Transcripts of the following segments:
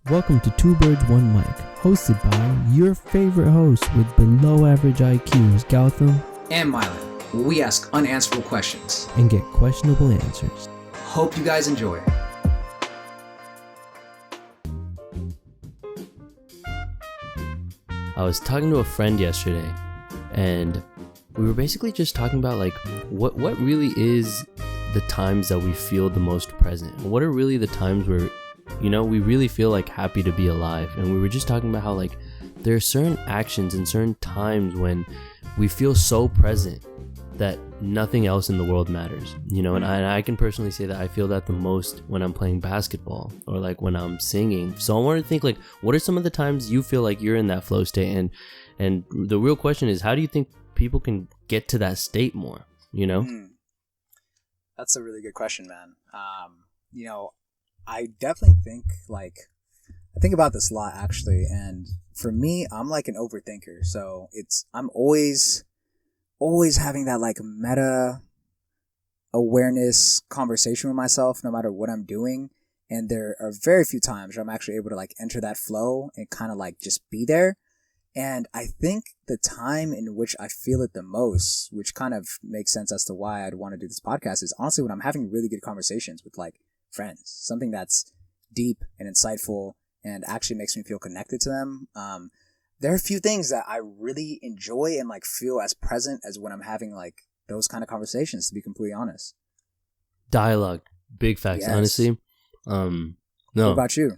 Welcome to Two Birds, One Mic, hosted by your favorite hosts with below average IQs, Gautam and Mylan, where we ask unanswerable questions and get questionable answers. Hope you guys enjoy. I was talking to a friend yesterday, and we were basically just talking about like what really is the times that we feel the most present. What are really the times where, you know, we really feel like happy to be alive. And we were just talking about how like there are certain actions and certain times when we feel so present that nothing else in the world matters, you know. And I can personally say that I feel that the most when I'm playing basketball or like when I'm singing. So I wanted to think like, what are some of the times you feel like you're in that flow state? And the real question is, how do you think people can get to that state more, you know? That's a really good question, man. You know, I definitely think I think about this a lot actually, and for me, I'm like an overthinker. So I'm always having that like meta awareness conversation with myself, no matter what I'm doing. And there are very few times where I'm actually able to like enter that flow and kind of like just be there. And I think the time in which I feel it the most, which kind of makes sense as to why I'd want to do this podcast, is honestly when I'm having really good conversations with like friends, something that's deep and insightful and actually makes me feel connected to them. There are a few things that I really enjoy and like feel as present as when I'm having like those kind of conversations, to be completely honest. Dialogue, big facts, yes. Honestly. No. What about you?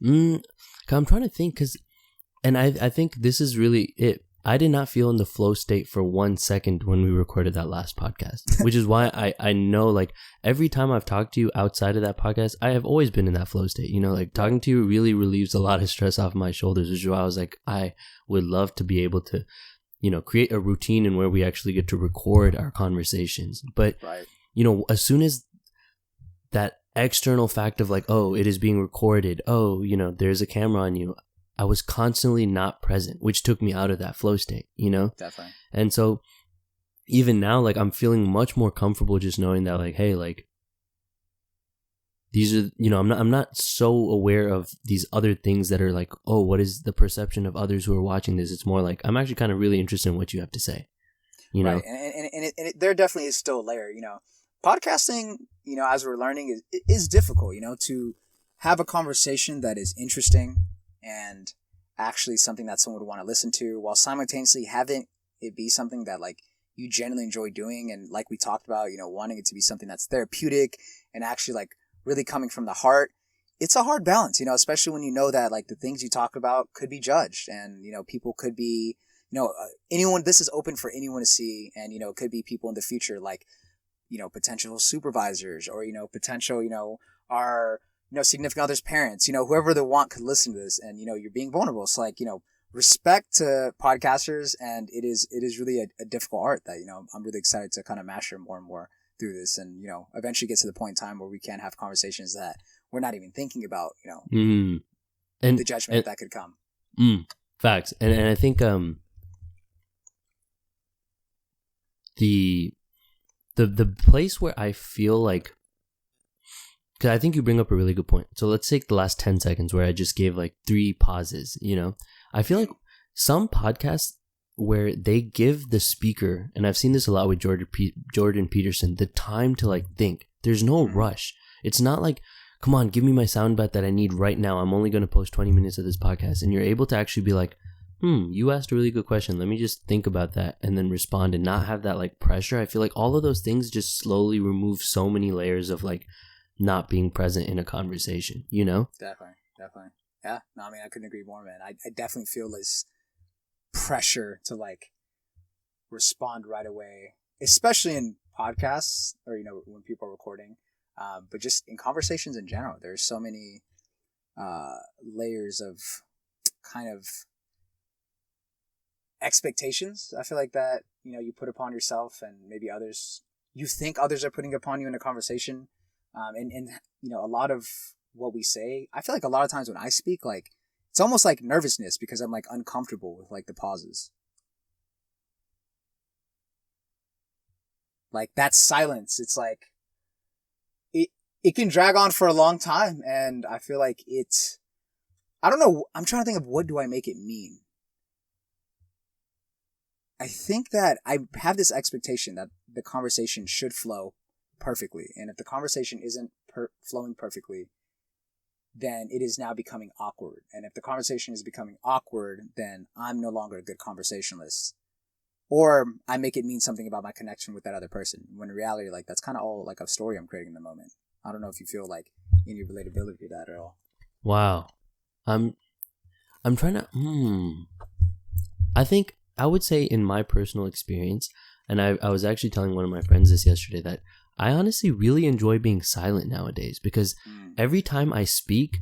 I'm trying to think, and I think this is really it. I did not feel in the flow state for 1 second when we recorded that last podcast, which is why I know like every time I've talked to you outside of that podcast, I have always been in that flow state. You know, like talking to you really relieves a lot of stress off my shoulders, which is why I was like, I would love to be able to, you know, create a routine in where we actually get to record our conversations. But, right. You know, as soon as that external fact of like, oh, it is being recorded. Oh, you know, there's a camera on you. I was constantly not present, which took me out of that flow state, you know? Definitely. And so even now, like I'm feeling much more comfortable just knowing that like, hey, like these are, you know, I'm not so aware of these other things that are like, oh, what is the perception of others who are watching this? It's more like, I'm actually kind of really interested in what you have to say, you know? Right. And there definitely is still a layer, you know, podcasting, you know, as we're learning is difficult, you know, to have a conversation that is interesting and actually something that someone would want to listen to, while simultaneously having it be something that like you genuinely enjoy doing. And like we talked about, you know, wanting it to be something that's therapeutic and actually like really coming from the heart. It's a hard balance, you know, especially when you know that like the things you talk about could be judged and, you know, people could be, you know, anyone, this is open for anyone to see. And, you know, it could be people in the future, like, you know, potential supervisors or, you know, potential, you know, our, you know, significant others' parents, you know, whoever they want could listen to this, and, you know, you're being vulnerable. So like, you know, respect to podcasters, and it is really a difficult art that, you know, I'm really excited to kind of master more and more through this, and, you know, eventually get to the point in time where we can have conversations that we're not even thinking about, you know, and the judgment that could come. Facts. And I think the place where I feel like, because I think you bring up a really good point. So let's take the last 10 seconds where I just gave like 3 pauses, you know. I feel like some podcasts where they give the speaker, and I've seen this a lot with Jordan Peterson, the time to like think. There's no rush. It's not like, come on, give me my soundbite that I need right now. I'm only going to post 20 minutes of this podcast. And you're able to actually be like, you asked a really good question. Let me just think about that and then respond and not have that like pressure. I feel like all of those things just slowly remove so many layers of like not being present in a conversation, you know? Definitely. Yeah. No, I mean, I couldn't agree more, man. I definitely feel this pressure to like respond right away, especially in podcasts or, you know, when people are recording. But just in conversations in general, there's so many layers of kind of expectations. I feel like that, you know, you put upon yourself and maybe others, you think others are putting upon you in a conversation. And you know, a lot of what we say, I feel like a lot of times when I speak, like it's almost like nervousness because I'm like uncomfortable with like the pauses. Like that silence, it's like it can drag on for a long time, and I feel like I don't know. I'm trying to think of what do I make it mean. I think that I have this expectation that the conversation should flow perfectly. And if the conversation isn't flowing perfectly, then it is now becoming awkward. And if the conversation is becoming awkward, then I'm no longer a good conversationalist. Or I make it mean something about my connection with that other person. When in reality, like, that's kind of all like a story I'm creating in the moment. I don't know if you feel like any relatability to that at all. Wow. I'm trying to, I think I would say in my personal experience, and I was actually telling one of my friends this yesterday, that I honestly really enjoy being silent nowadays, because every time I speak,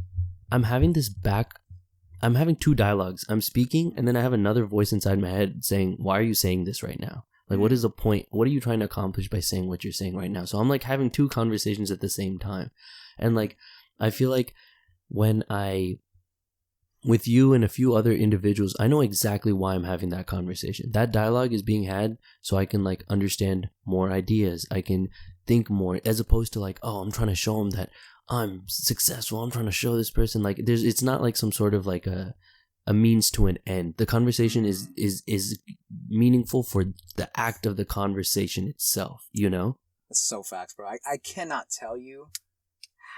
I'm having two dialogues. I'm speaking, and then I have another voice inside my head saying, why are you saying this right now? Like, what is the point? What are you trying to accomplish by saying what you're saying right now? So I'm like having two conversations at the same time. And like, I feel like when with you and a few other individuals, I know exactly why I'm having that conversation. That dialogue is being had so I can like understand more ideas. I can think more, as opposed to like, oh, I'm trying to show them that I'm successful. I'm trying to show this person, like, it's not like some sort of like a means to an end. The conversation is meaningful for the act of the conversation itself, you know? That's so facts, bro. I cannot tell you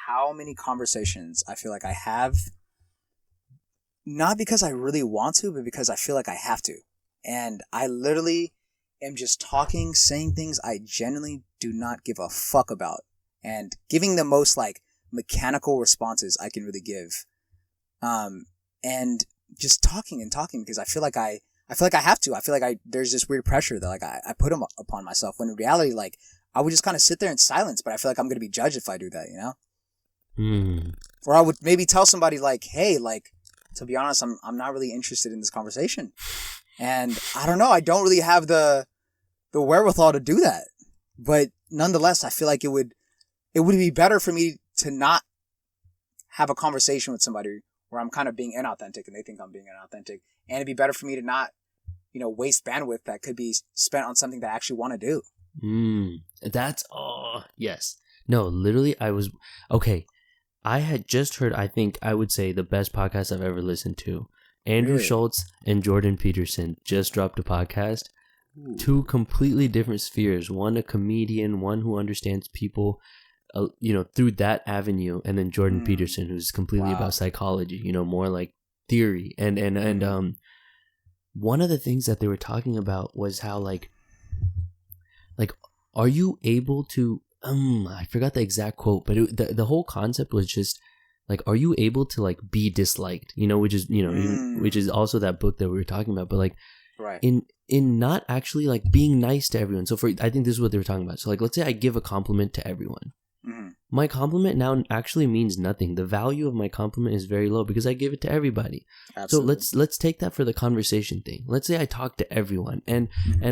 how many conversations I feel like I have, not because I really want to, but because I feel like I have to. And I literally am just talking, saying things I genuinely do not give a fuck about, and giving the most like mechanical responses I can really give. And just talking and talking because I feel like I have to. I feel like there's this weird pressure that like I put them upon myself, when in reality, like, I would just kind of sit there in silence, but I feel like I'm going to be judged if I do that, you know? Or I would maybe tell somebody like, hey, like, to be honest, I'm not really interested in this conversation. And I don't know, I don't really have the wherewithal to do that. But nonetheless, I feel like it would be better for me to not have a conversation with somebody where I'm kind of being inauthentic and they think I'm being inauthentic. And it'd be better for me to not, you know, waste bandwidth that could be spent on something that I actually want to do. That's, yes. No, literally, I had just heard, I think I would say, the best podcast I've ever listened to. Andrew Schultz and Jordan Peterson just dropped a podcast. Ooh. Two completely different spheres. One a comedian, one who understands people, through that avenue, and then Jordan Peterson, who's completely about psychology, more like theory. And one of the things that they were talking about was how like, are you able to, I forgot the exact quote, but the whole concept was just like, are you able to like be disliked, which is, which is also that book that we were talking about, but like, right. in not actually like being nice to everyone. So I think this is what they were talking about. So like, let's say I give a compliment to everyone. My compliment now actually means nothing. The value of my compliment is very low because I give it to everybody. Absolutely. So let's take that for the conversation thing. Let's say I talk to everyone and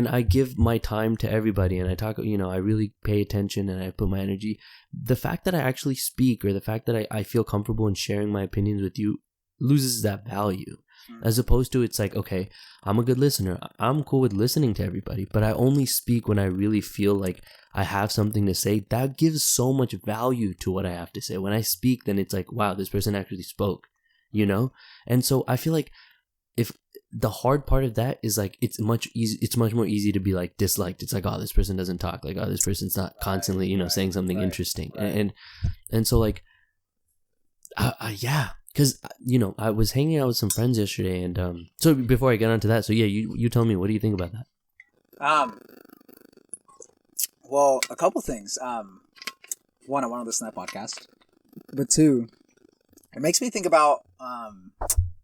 I give my time to everybody, and I talk, I really pay attention and I put my energy. The fact that I actually speak, or the fact that I feel comfortable in sharing my opinions with you, loses that value. As opposed to, it's like, okay, I'm a good listener. I'm cool with listening to everybody, but I only speak when I really feel like I have something to say. That gives so much value to what I have to say. When I speak, then it's like, wow, this person actually spoke, And so I feel like if the hard part of that is like, it's much more easy to be like disliked. It's like, oh, this person doesn't talk. Like, oh, this person's not constantly, saying something interesting. Right. And so like, yeah. Because, I was hanging out with some friends yesterday, and so before I get onto that, so yeah, you tell me, what do you think about that? Well, a couple things. One, I want to listen to that podcast. But two, it makes me think about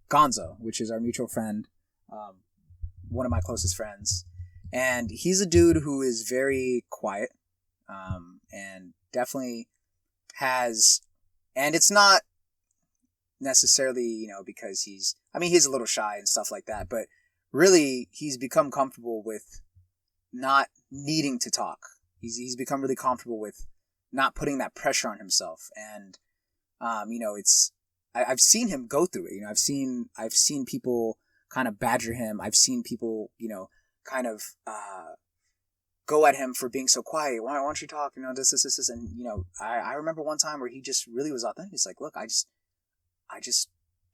Gonzo, which is our mutual friend, one of my closest friends. And he's a dude who is very quiet, and definitely has, and it's not necessarily, because he's a little shy and stuff like that, but really he's become comfortable with not needing to talk. He's become really comfortable with not putting that pressure on himself. And, I've seen him go through it. I've seen people kind of badger him. I've seen people, kind of, go at him for being so quiet. Why don't you talk? This. And, I remember one time where he just really was authentic. He's like, look, I just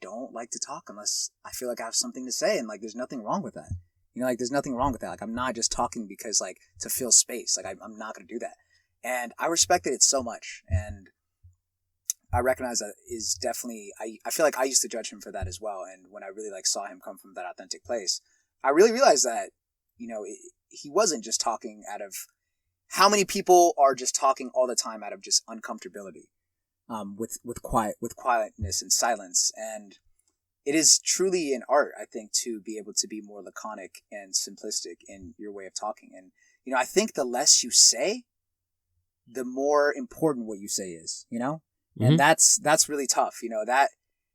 don't like to talk unless I feel like I have something to say, and like there's nothing wrong with that. You know, like there's nothing wrong with that. Like I'm not just talking because like to fill space. Like I'm not gonna do that. And I respected it so much, and I recognize that is definitely I feel like I used to judge him for that as well. And when I really like saw him come from that authentic place, I really realized that, you know, he wasn't just talking out of, how many people are just talking all the time out of just uncomfortability, with quietness and silence. And it is truly an art, I think, to be able to be more laconic and simplistic in your way of talking. And, you know, I think the less you say, the more important what you say is, you know? And that's really tough, you know, that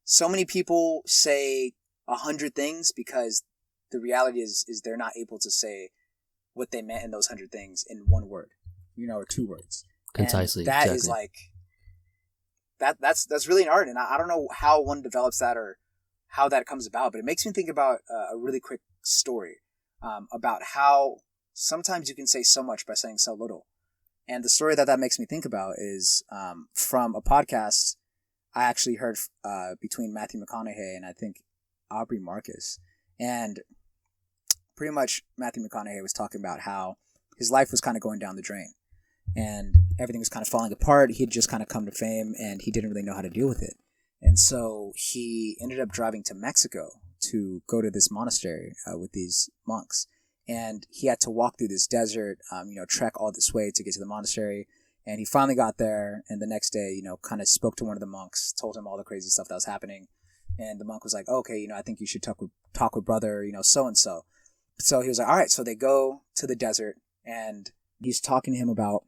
so many people say 100 things because the reality is they're not able to say what they meant in those 100 things in one word, you know, or 2 words. Concisely. And that exactly. is like, that's really an art. And I don't know how one develops that or how that comes about, but it makes me think about a really quick story, about how sometimes you can say so much by saying so little. And the story that makes me think about is from a podcast I actually heard between Matthew McConaughey and I think Aubrey Marcus. And pretty much Matthew McConaughey was talking about how his life was kind of going down the drain and everything was kind of falling apart. He had just kind of come to fame and he didn't really know how to deal with it. And so he ended up driving to Mexico to go to this monastery with these monks. And he had to walk through this desert, you know, trek all this way to get to the monastery. And he finally got there. And the next day, you know, kind of spoke to one of the monks, told him all the crazy stuff that was happening. And the monk was like, okay, you know, I think you should talk with brother, you know, so-and-so. So he was like, all right. So they go to the desert and he's talking to him about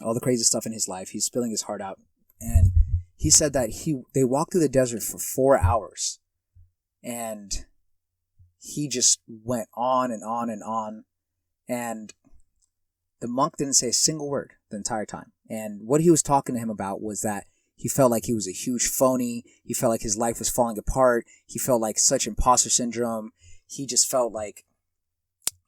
all the crazy stuff in his life. He's spilling his heart out. And he said that they walked through the desert for 4 hours. And he just went on and on and on. And the monk didn't say a single word the entire time. And what he was talking to him about was that he felt like he was a huge phony. He felt like his life was falling apart. He felt like such imposter syndrome. He just felt like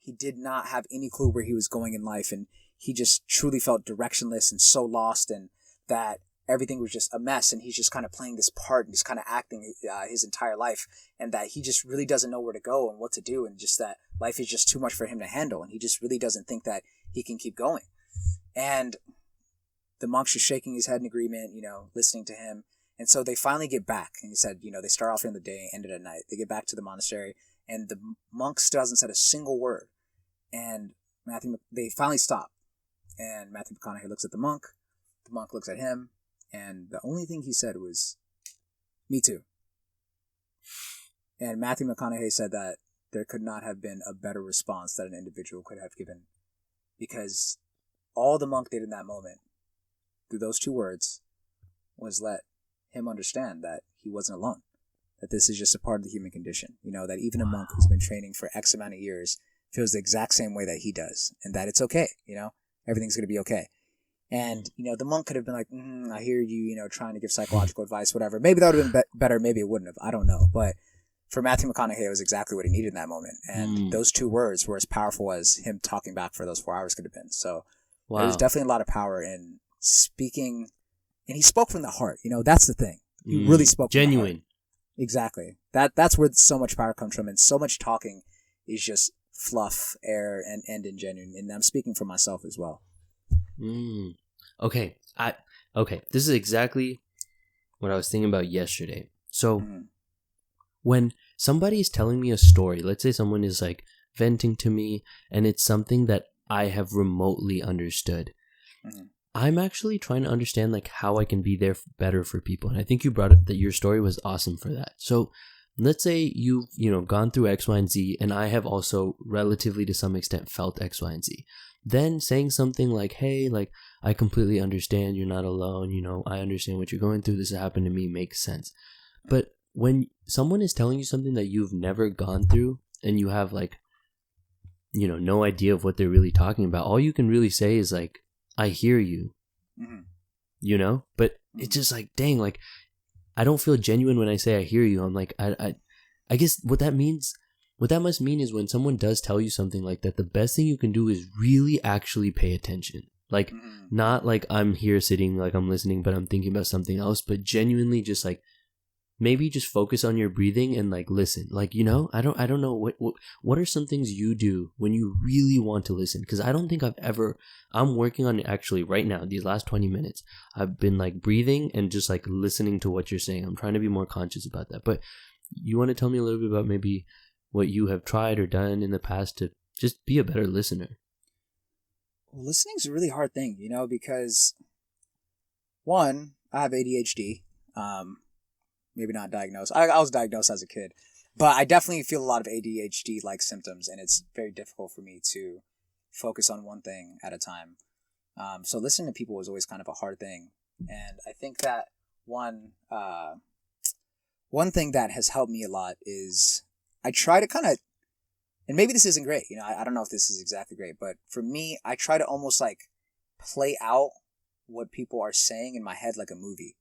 he did not have any clue where he was going in life. And he just truly felt directionless and so lost, and that everything was just a mess, and he's just kind of playing this part and just kind of acting his entire life, and that he just really doesn't know where to go and what to do, and just that life is just too much for him to handle, and he just really doesn't think that he can keep going. And the monk's just shaking his head in agreement, you know, listening to him. And so they finally get back, and he said, you know, they start off in the day, ended at night. They get back to the monastery, and the monk still hasn't said a single word. And they finally stop, and Matthew McConaughey looks at the monk looks at him, and the only thing he said was, "Me too." And Matthew McConaughey said that there could not have been a better response that an individual could have given, because all the monk did in that moment, through those 2 words, was let him understand that he wasn't alone, that this is just a part of the human condition. You know, that even a monk who's been training for X amount of years feels the exact same way that he does, and that it's okay, you know, everything's going to be okay. And, you know, the monk could have been like, I hear you, you know, trying to give psychological advice, whatever. Maybe that would have been better. Maybe it wouldn't have. I don't know. But for Matthew McConaughey, it was exactly what he needed in that moment. And those 2 words were as powerful as him talking back for those 4 hours could have been. So there was definitely a lot of power in speaking. And he spoke from the heart. You know, that's the thing. He really spoke genuine. From the heart. Exactly. That's where so much power comes from. And so much talking is just fluff, air, and ingenuine. And I'm speaking for myself as well. Okay. This is exactly what I was thinking about yesterday. So when somebody is telling me a story, let's say someone is like venting to me and it's something that I have remotely understood, I'm actually trying to understand like how I can be there better for people. And I think you brought up that your story was awesome for that. So let's say you've, you know, gone through X, Y, and Z, and I have also relatively to some extent felt X, Y, and Z. Then saying something like, hey, like, I completely understand, you're not alone, you know, I understand what you're going through, this happened to me, makes sense. But when someone is telling you something that you've never gone through and you have like, you know, no idea of what they're really talking about, all you can really say is like, I hear you, you know? But it's just like, dang, like, I don't feel genuine when I say I hear you. I'm like, I guess what that must mean is when someone does tell you something like that, the best thing you can do is really actually pay attention. Like, not like I'm here sitting, like I'm listening, but I'm thinking about something else, but genuinely just like maybe just focus on your breathing and like listen. Like, you know, I don't know what are some things you do when you really want to listen? Because I don't think I'm working on it actually right now. These last 20 minutes, I've been like breathing and just like listening to what you're saying. I'm trying to be more conscious about that. But you want to tell me a little bit about maybe what you have tried or done in the past to just be a better listener? Well, listening is a really hard thing, you know, because one, I have ADHD. Maybe not diagnosed. I was diagnosed as a kid, but I definitely feel a lot of ADHD-like symptoms, and it's very difficult for me to focus on one thing at a time. So listening to people was always kind of a hard thing, and I think that one thing that has helped me a lot is I try to kind of, and maybe this isn't great, you know, I don't know if this is exactly great, but for me, I try to almost like play out what people are saying in my head like a movie,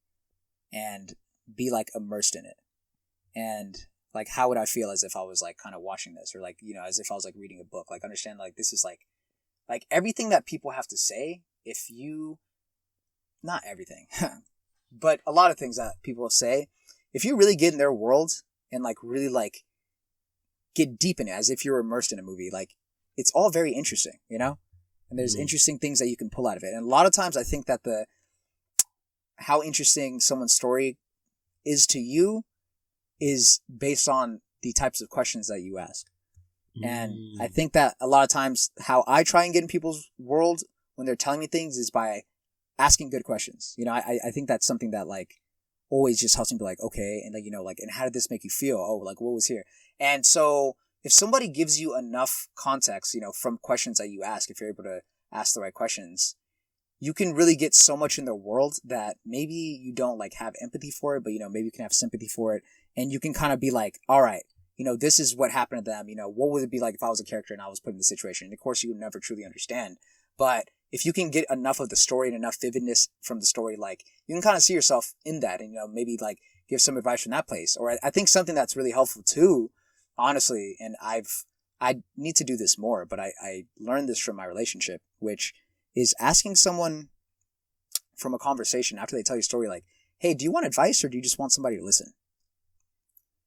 and be like immersed in it. And like, how would I feel as if I was like kind of watching this, or like, you know, as if I was like reading a book, like understand like this is like everything that people have to say. If you, not everything, but a lot of things that people say, if you really get in their world and like really like get deep in it as if you're immersed in a movie, like it's all very interesting, you know? And there's interesting things that you can pull out of it. And a lot of times I think that how interesting someone's story is to you is based on the types of questions that you ask. And I think that a lot of times how I try and get in people's world when they're telling me things is by asking good questions. You know, I think that's something that like always just helps me be like, okay, and like, you know, like, and how did this make you feel? Oh, like what was here? And so if somebody gives you enough context, you know, from questions that you ask, if you're able to ask the right questions, you can really get so much in their world that maybe you don't like have empathy for it, but you know, maybe you can have sympathy for it, and you can kind of be like, all right, you know, this is what happened to them. You know, what would it be like if I was a character and I was put in the situation? And of course, you would never truly understand. But if you can get enough of the story and enough vividness from the story, like you can kind of see yourself in that, and you know, maybe like give some advice from that place. Or I think something that's really helpful too, honestly, and I need to do this more, but I learned this from my relationship, which is asking someone from a conversation after they tell you a story, like, hey, do you want advice or do you just want somebody to listen?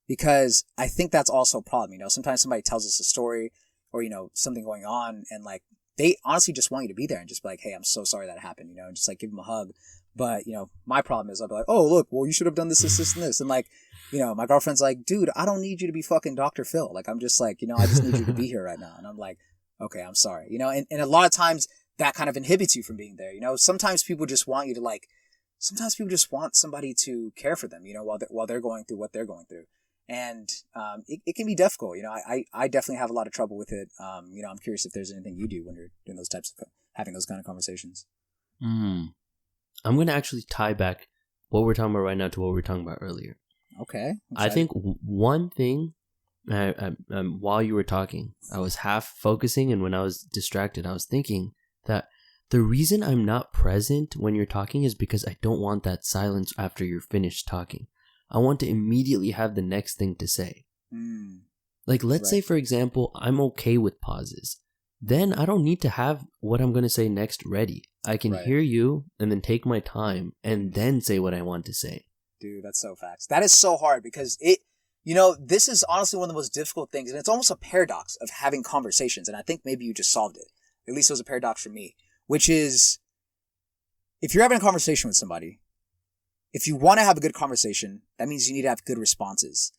Because I think that's also a problem. You know, sometimes somebody tells us a story or, you know, something going on, and like they honestly just want you to be there and just be like, hey, I'm so sorry that happened, you know, and just like give them a hug. But, you know, my problem is I'll be like, oh, look, well, you should have done this, this, this, and this. And like, you know, my girlfriend's like, dude, I don't need you to be fucking Dr. Phil. Like, I'm just like, you know, I just need you to be here right now. And I'm like, okay, I'm sorry. You know, and a lot of times that kind of inhibits you from being there. You know, sometimes people just want you to like, sometimes people just want somebody to care for them, you know, while they're going through what they're going through. And it can be difficult. You know, I definitely have a lot of trouble with it. You know, I'm curious if there's anything you do when you're doing those types of, having those kind of conversations. I'm going to actually tie back what we're talking about right now to what we were talking about earlier. Okay. I think one thing, while you were talking, I was half focusing, and when I was distracted, I was thinking that the reason I'm not present when you're talking is because I don't want that silence after you're finished talking. I want to immediately have the next thing to say. Like, let's say, for example, I'm okay with pauses. Then I don't need to have what I'm going to say next ready. I can hear you and then take my time and then say what I want to say. Dude, that's so facts. That is so hard because it, you know, this is honestly one of the most difficult things, and it's almost a paradox of having conversations, and I think maybe you just solved it. At least it was a paradox for me, which is, if you're having a conversation with somebody, if you want to have a good conversation, that means you need to have good responses.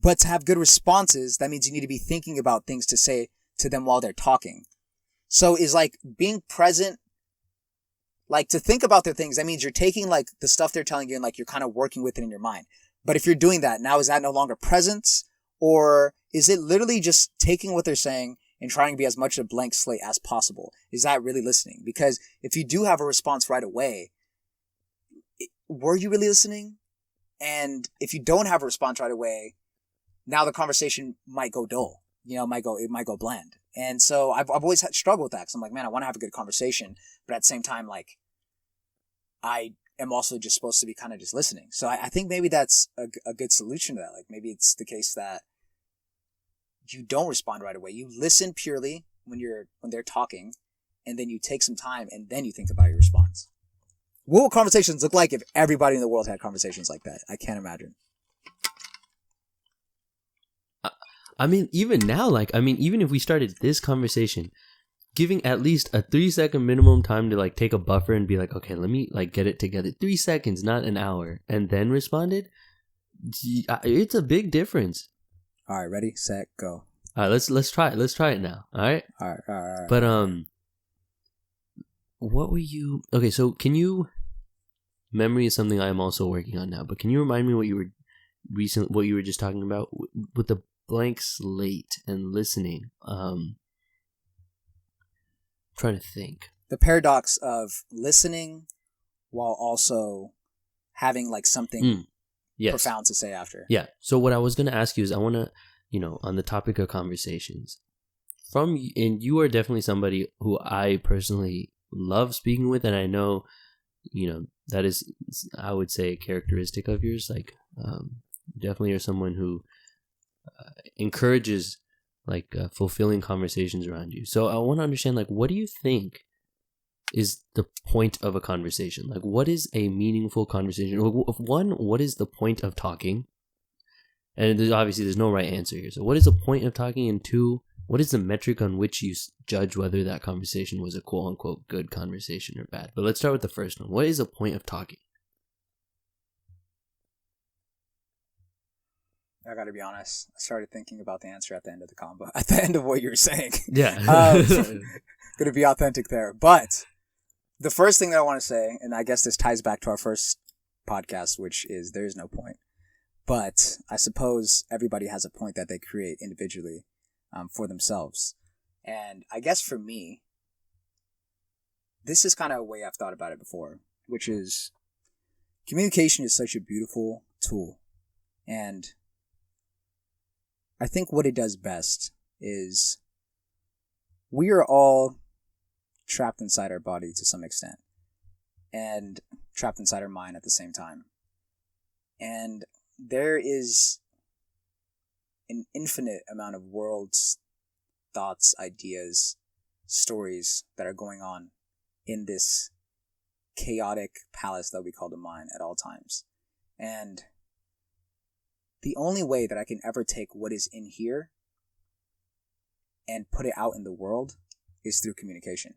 But to have good responses, that means you need to be thinking about things to say to them while they're talking. So is like being present, like to think about their things, that means you're taking like the stuff they're telling you and like you're kind of working with it in your mind. But if you're doing that, now is that no longer presence? Or is it literally just taking what they're saying and trying to be as much a blank slate as possible? Is that really listening? Because if you do have a response right away, were you really listening? And if you don't have a response right away, now the conversation might go dull. You know, it might go bland. And so I've always struggled with that, because I'm like, man, I want to have a good conversation, but at the same time, like, I am also just supposed to be kind of just listening. So I think maybe that's a good solution to that. Like, maybe it's the case that you don't respond right away. You listen purely when they're talking, and then you take some time, and then you think about your response. What would conversations look like if everybody in the world had conversations like that? I can't imagine. I mean, even now, like, I mean, even if we started this conversation, giving at least a 3-second minimum time to like take a buffer and be like, okay, let me like get it together. 3 seconds, not an hour, and then responded. It's a big difference. All right, ready, set, go. All right, let's try it. Let's try it now. All right. All right. But what were you? Okay, so can you? Memory is something I am also working on now. But can you remind me what you were just talking about with the blank slate and listening? Trying to think. The paradox of listening while also having like something profound to say after. Yeah. So what I was going to ask you is I want to, on the topic of conversations, and you are definitely somebody who I personally love speaking with, and I know, that is, I would say, a characteristic of yours. Like, definitely are someone who encourages like fulfilling conversations around you. So I want to understand, like, what do you think is the point of a conversation? Like, what is a meaningful conversation? One, what is the point of talking? And there's no right answer here. So what is the point of talking? And two, what is the metric on which you judge whether that conversation was a quote unquote good conversation or bad? But let's start with the first one. What is the point of talking? I gotta be honest. I started thinking about the answer at the end of the combo. At the end of what you were saying. Yeah. Gonna be authentic there. But the first thing that I want to say, and I guess this ties back to our first podcast, which is there is no point. But I suppose everybody has a point that they create individually for themselves. And I guess for me, this is kind of a way I've thought about it before, which is communication is such a beautiful tool. And I think what it does best is we are all trapped inside our body to some extent and trapped inside our mind at the same time. And there is an infinite amount of worlds, thoughts, ideas, stories that are going on in this chaotic palace that we call the mind at all times. And the only way that I can ever take what is in here and put it out in the world is through communication.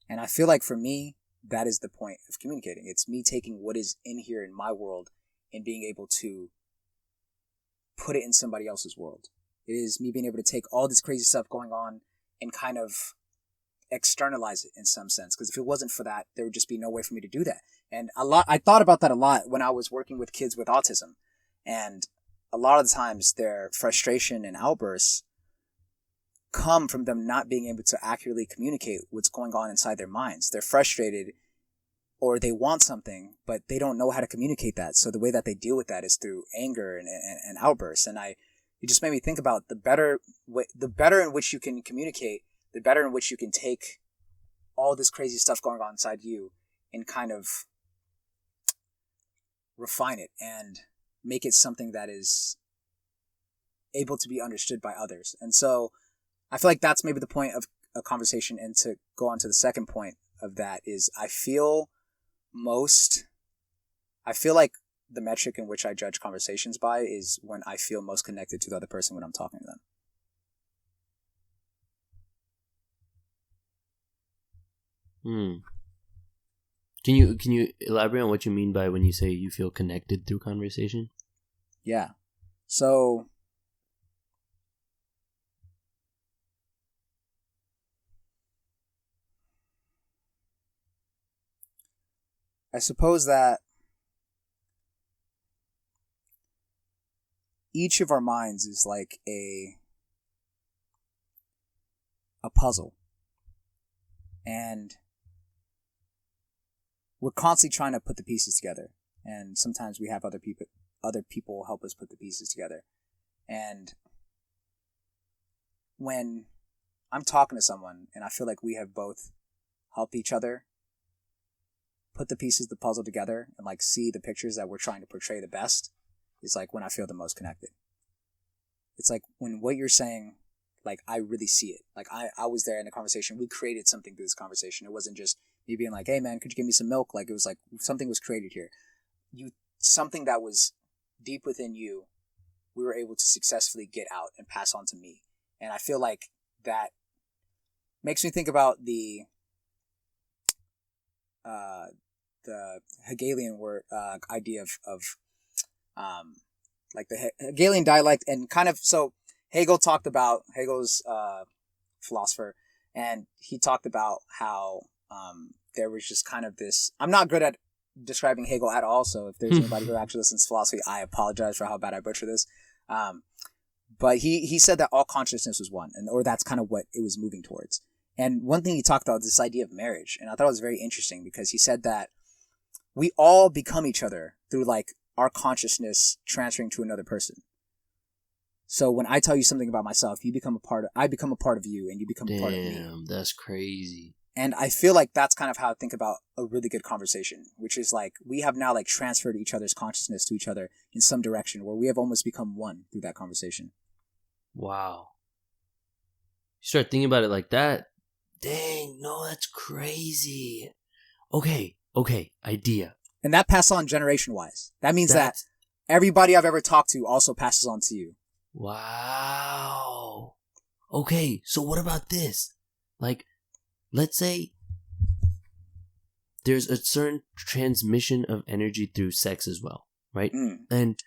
And I feel like for me, that is the point of communicating. It's me taking what is in here in my world and being able to put it in somebody else's world. It is me being able to take all this crazy stuff going on and kind of externalize it in some sense. Because if it wasn't for that, there would just be no way for me to do that. And I thought about that a lot when I was working with kids with autism. And a lot of the times their frustration and outbursts come from them not being able to accurately communicate what's going on inside their minds. They're frustrated or they want something, but they don't know how to communicate that. So the way that they deal with that is through anger and outbursts. And it just made me think about the better in which you can communicate, the better in which you can take all this crazy stuff going on inside you and kind of refine it and make it something that is able to be understood by others. And so I feel like that's maybe the point of a conversation. And to go on to the second point of that is I feel like the metric in which I judge conversations by is when I feel most connected to the other person when I'm talking to them. Can you elaborate on what you mean by when you say you feel connected through conversation? Yeah. So I suppose that each of our minds is like a puzzle. And we're constantly trying to put the pieces together. And sometimes we have other people help us put the pieces together. And when I'm talking to someone and I feel like we have both helped each other put the pieces of the puzzle together and like see the pictures that we're trying to portray the best, is like when I feel the most connected. It's like when what you're saying, like I really see it. Like I was there in the conversation. We created something through this conversation. It wasn't just me being like, hey man, could you give me some milk? Like it was like something was created here. Something that was deep within you we were able to successfully get out and pass on to me. And I feel like that makes me think about the Hegelian word idea of like the Hegelian dialect, and kind of, so Hegel's philosopher, and he talked about how there was just kind of this. I'm not good at describing Hegel at all, so if there's anybody who actually listens to philosophy, I apologize for how bad I butcher this. But he said that all consciousness was one, or that's kind of what it was moving towards. And one thing he talked about was this idea of marriage, and I thought it was very interesting because he said that we all become each other through like our consciousness transferring to another person. So when I tell you something about myself, I become a part of you, and you become a part of me. Damn, that's crazy. And I feel like that's kind of how I think about a really good conversation, which is like we have now like transferred each other's consciousness to each other in some direction where we have almost become one through that conversation. Wow. You start thinking about it like that. Dang, no, that's crazy. Okay, idea. And that passes on generation wise. That means that everybody I've ever talked to also passes on to you. Wow. Okay, so what about this? Like, let's say there's a certain transmission of energy through sex as well, right? And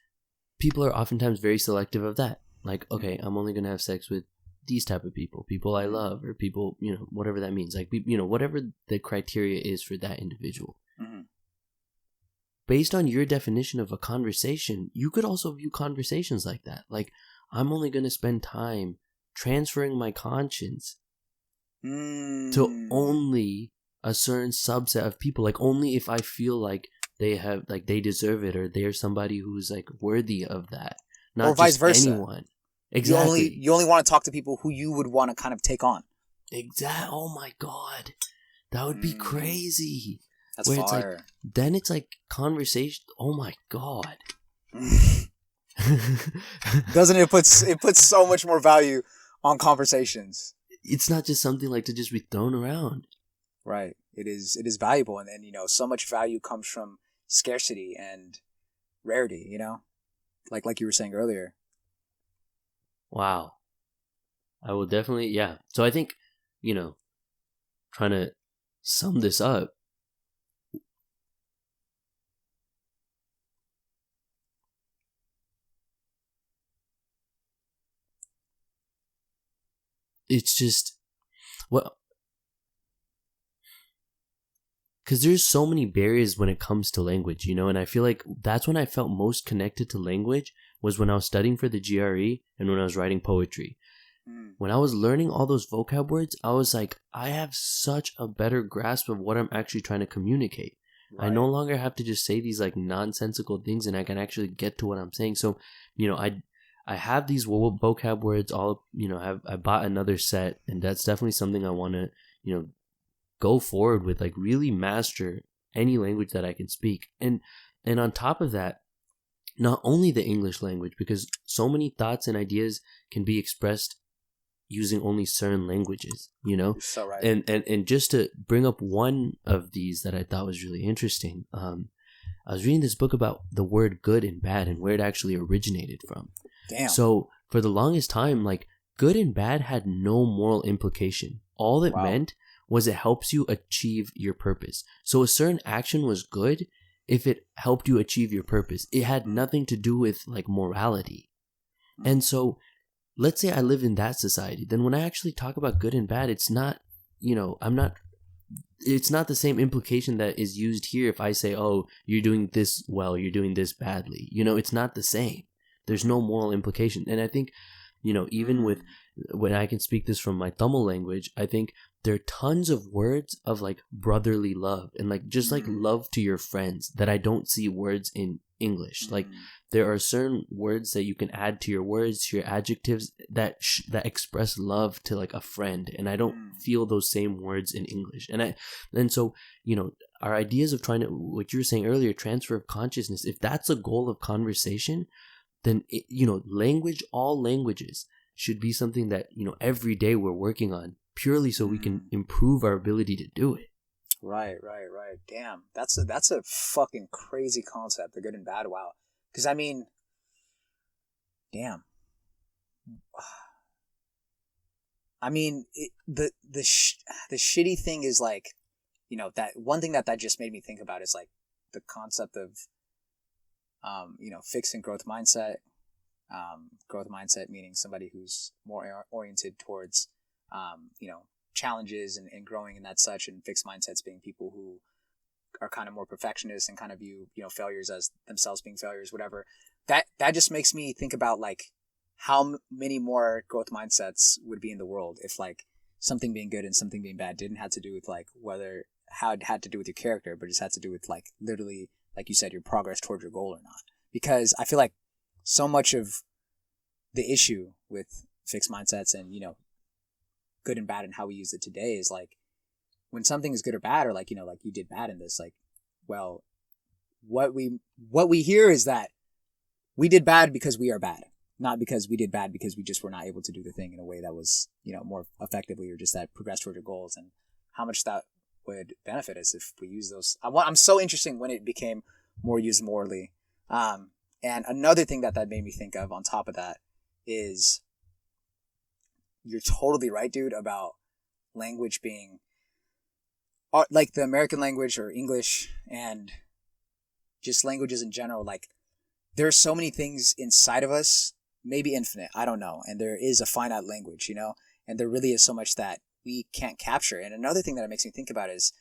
people are oftentimes very selective of that. Like, okay, I'm only going to have sex with these type of people I love, or people, whatever that means. Like, whatever the criteria is for that individual. Mm-hmm. Based on your definition of a conversation, you could also view conversations like that. Like, I'm only going to spend time transferring my conscience to only a certain subset of people. Like, only if I feel like they deserve it, or they're somebody who's like worthy of that. Not or vice just versa. anyone. Exactly. You only want to talk to people who you would want to kind of take on. Exactly. Oh my God. That would be crazy. That's where fire. Then it's like conversation. Oh my God. Doesn't it puts so much more value on conversations. It's not just something like to just be thrown around. Right. It is valuable, and so much value comes from scarcity and rarity, like you were saying earlier. Wow. I will definitely, yeah. So I think, trying to sum this up, it's just, well, because there's so many barriers when it comes to language, and I feel like that's when I felt most connected to language, was when I was studying for the GRE and when I was writing poetry. When I was learning all those vocab words, I was like, I have such a better grasp of what I'm actually trying to communicate. Right. I no longer have to just say these like nonsensical things, and I can actually get to what I'm saying. So, I have these vocab words all, I bought another set, and that's definitely something I want to, go forward with, like really master any language that I can speak. And on top of that, not only the English language, because so many thoughts and ideas can be expressed using only certain languages, You're so right. And just to bring up one of these that I thought was really interesting, I was reading this book about the word good and bad and where it actually originated from. Damn. So for the longest time, like, good and bad had no moral implication. All it meant was it helps you achieve your purpose. So a certain action was good if it helped you achieve your purpose. It had nothing to do with like morality. And so let's say I live in that society, then when I actually talk about good and bad, it's not, it's not the same implication that is used here if I say, oh, you're doing this well, you're doing this badly. It's not the same. There's no moral implication. And I think, even with, when I can speak this from my Tamil language, I think there are tons of words of like brotherly love and like just like love to your friends that I don't see words in English. Like, there are certain words that you can add to your words, to your adjectives that express love to like a friend, and I don't feel those same words in English. And so our ideas of trying to, what you were saying earlier, transfer of consciousness, if that's a goal of conversation, then language, all languages should be something that every day we're working on, purely so we can improve our ability to do it. Right. Damn, that's a fucking crazy concept, the good and bad. Wow. Because Damn. I mean, the shitty thing is like, that one thing that just made me think about is like the concept of, fixed and growth mindset. Growth mindset meaning somebody who's more oriented towards, challenges and growing and that such, and fixed mindsets being people who are kind of more perfectionists and kind of view, failures as themselves being failures, whatever. That just makes me think about like how many more growth mindsets would be in the world if like something being good and something being bad didn't have to do with like how it had to do with your character, but just had to do with like literally, like you said, your progress towards your goal or not. Because I feel like so much of the issue with fixed mindsets and, good and bad and how we use it today is like when something is good or bad, or like, like you did bad in this, like, well, what we hear is that we did bad because we are bad, not because we did bad because we just were not able to do the thing in a way that was, more effectively, or just that progressed toward your goals, and how much that would benefit us if we use those. I'm so interested when it became more used morally. And another thing that made me think of on top of that is you're totally right, dude, about language being like the American language or English and just languages in general. Like there are so many things inside of us, maybe infinite, I don't know. And there is a finite language, and there really is so much that we can't capture. And another thing that it makes me think about is,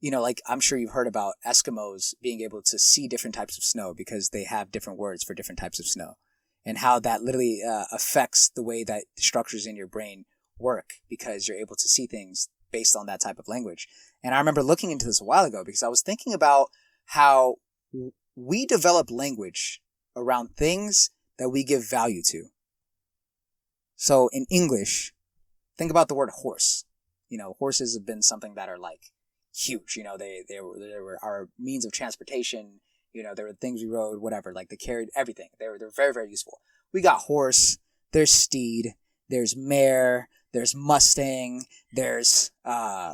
like I'm sure you've heard about Eskimos being able to see different types of snow because they have different words for different types of snow, and how that literally affects the way that the structures in your brain work because you're able to see things based on that type of language. And I remember looking into this a while ago because I was thinking about how we develop language around things that we give value to. So in English, think about the word horse. Horses have been something that are like huge. They were our means of transportation. There were things we rode, whatever, like they carried everything. They're very, very useful. We got horse, there's steed, there's mare, there's Mustang, there's, I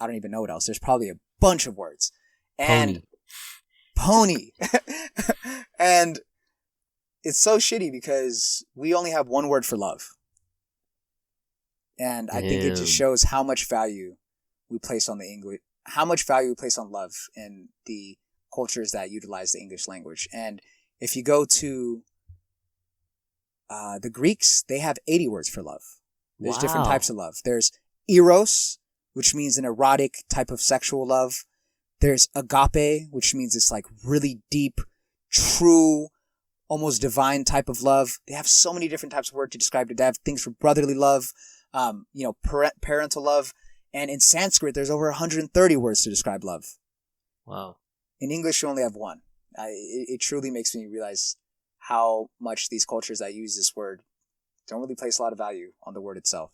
don't even know what else. There's probably a bunch of words. And pony. And it's so shitty because we only have one word for love. And I think it just shows how much value we place on the English, how much value we place on love in the cultures that utilize the English language. And if you go to the Greeks, they have 80 words for love. There's different types of love. There's eros, which means an erotic type of sexual love. There's agape, which means it's like really deep, true, almost divine type of love. They have so many different types of words to describe it. They have things for brotherly love, parental love. And in Sanskrit, there's over 130 words to describe love. Wow. In English, you only have one. It truly makes me realize how much these cultures that use this word don't really place a lot of value on the word itself.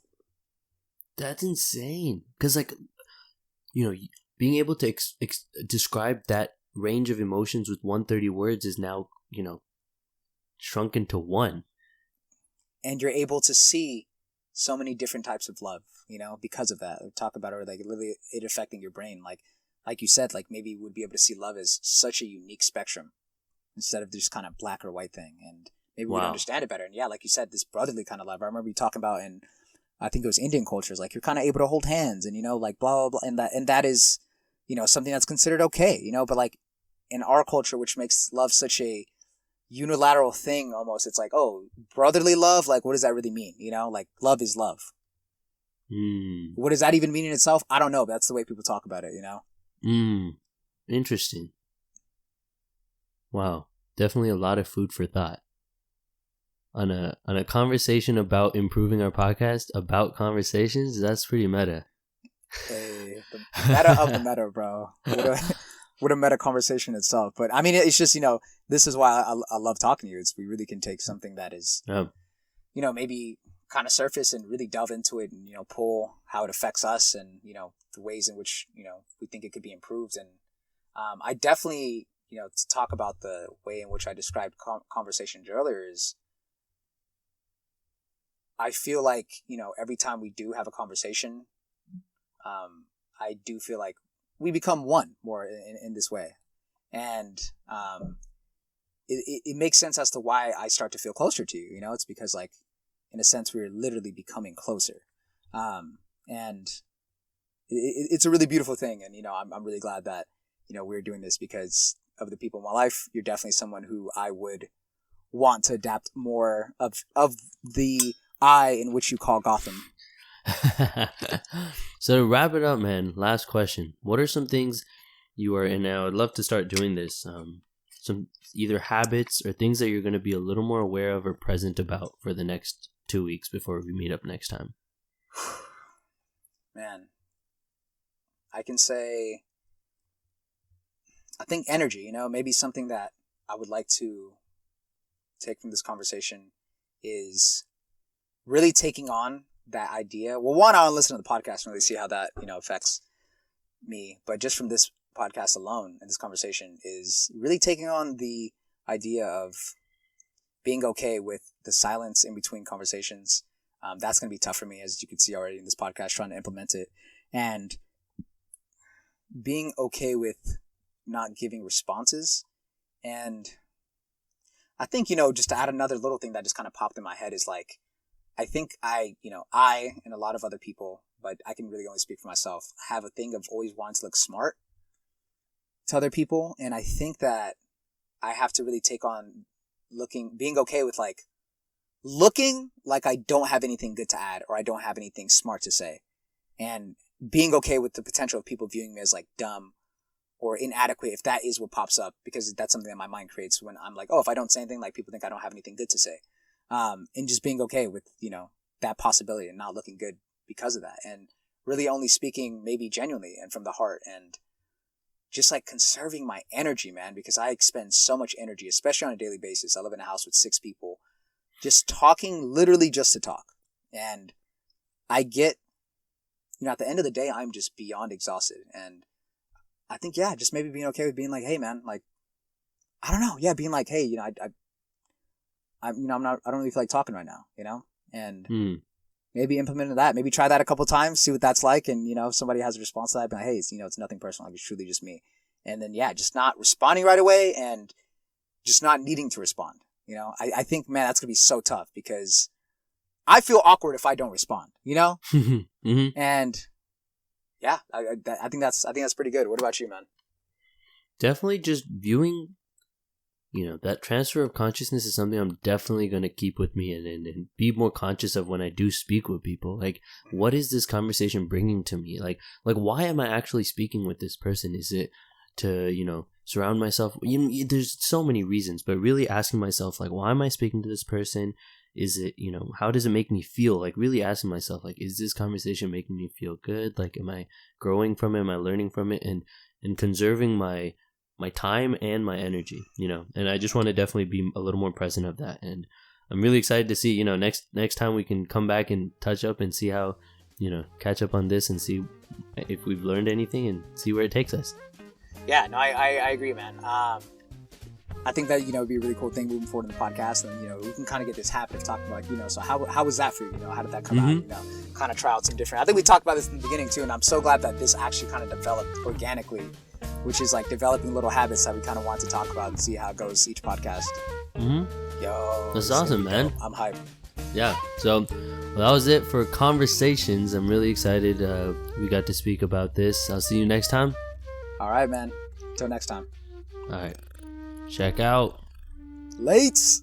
That's insane. Because, like, being able to describe that range of emotions with 130 words is now, shrunk into one. And you're able to see so many different types of love, because of that. We talk about it, like, literally it affecting your brain. Like you said, like, maybe you would be able to see love as such a unique spectrum instead of just kind of black or white thing. And maybe we'd understand it better. And yeah, like you said, this brotherly kind of love. I remember you talking about in, I think it was Indian cultures, like you're kind of able to hold hands and, like blah, blah, blah. And that is, something that's considered okay, but like in our culture, which makes love such a unilateral thing almost, it's like, oh, brotherly love, like what does that really mean? Like love is love. What does that even mean in itself? I don't know, but that's the way people talk about it, Interesting. Wow. Definitely a lot of food for thought. On a conversation about improving our podcast, about conversations, that's pretty meta. Hey, the meta of the meta, bro. What a meta conversation itself. But I mean, it's just, this is why I love talking to you. We really can take something that is, maybe kind of surface and really delve into it and, pull how it affects us and, the ways in which, we think it could be improved. And I definitely, to talk about the way in which I described conversations earlier is I feel like, every time we do have a conversation, I do feel like we become one more in this way. And it makes sense as to why I start to feel closer to you. You know, it's because like, in a sense, we're literally becoming closer. And it's a really beautiful thing. And, you know, I'm really glad that, you know, we're doing this because of the people in my life. You're definitely someone who I would want to adapt more of the I in which you call Gotham. So to wrap it up, man, last question. What are some things you are in now? I'd love to start doing this. Some either habits or things that you're going to be a little more aware of or present about for the next 2 weeks before we meet up next time. Man, I can say, I think energy, you know, maybe something that I would like to take from this conversation is really taking on that idea. Well, one, I'll listen to the podcast and really see how that, you know, affects me. But just from this podcast alone and this conversation is really taking on the idea of being okay with the silence in between conversations. That's going to be tough for me, as you can see already in this podcast, trying to implement it. And being okay with not giving responses. And I think, you know, just to add another little thing that just kind of popped in my head is like, I think I and a lot of other people, but I can really only speak for myself, have a thing of always wanting to look smart to other people. And I think that I have to really take on being okay with like looking like I don't have anything good to add or I don't have anything smart to say, and being okay with the potential of people viewing me as like dumb or inadequate if that is what pops up, because that's something that my mind creates when I'm like, oh, if I don't say anything, like people think I don't have anything good to say. And just being okay with, you know, that possibility and not looking good because of that, and really only speaking maybe genuinely and from the heart, and just like conserving my energy, man, because I expend so much energy, especially on a daily basis. I live in a house with 6 people, just talking, literally just to talk. And I get, you know, at the end of the day, I'm just beyond exhausted. And I think, yeah, just maybe being okay with being like, hey, man, like, I don't know. Yeah, being like, hey, you know, I don't really feel like talking right now, you know? And maybe implement that. Maybe try that a couple times, see what that's like. And, you know, if somebody has a response to that, be like, hey, it's, you know, it's nothing personal. Like, it's truly just me. And then, yeah, just not responding right away and just not needing to respond. You know, I think, man, that's going to be so tough because I feel awkward if I don't respond, you know? Mm-hmm. And yeah, I think that's pretty good. What about you, man? Definitely just viewing, you know, that transfer of consciousness is something I'm definitely going to keep with me and be more conscious of when I do speak with people. Like, what is this conversation bringing to me? Like why am I actually speaking with this person? Is it to, you know, surround myself? There's so many reasons, but really asking myself, like, why am I speaking to this person? Is it, you know, how does it make me feel? Like, really asking myself, like, is this conversation making me feel good? Like, am I growing from it? Am I learning from it? And conserving my time and my energy, you know? And I just want to definitely be a little more present of that. And I'm really excited to see, you know, next time we can come back and touch up and see how, you know, catch up on this and see if we've learned anything and see where it takes us. Yeah, no, I agree, man. I think that, you know, it'd be a really cool thing moving forward in the podcast, and, you know, we can kind of get this habit of talking about, like, you know, so how was that for you? You know, how did that come out? You know, kind of try out some different. I think we talked about this in the beginning too, and I'm so glad that this actually kind of developed organically, which is like developing little habits that we kind of want to talk about and see how it goes each podcast. Yo, that's awesome, man. I'm hyped. Yeah. So that was it for conversations. I'm really excited. We got to speak about this. I'll see you next time. All right, man. Till next time. All right. Check out. Lates.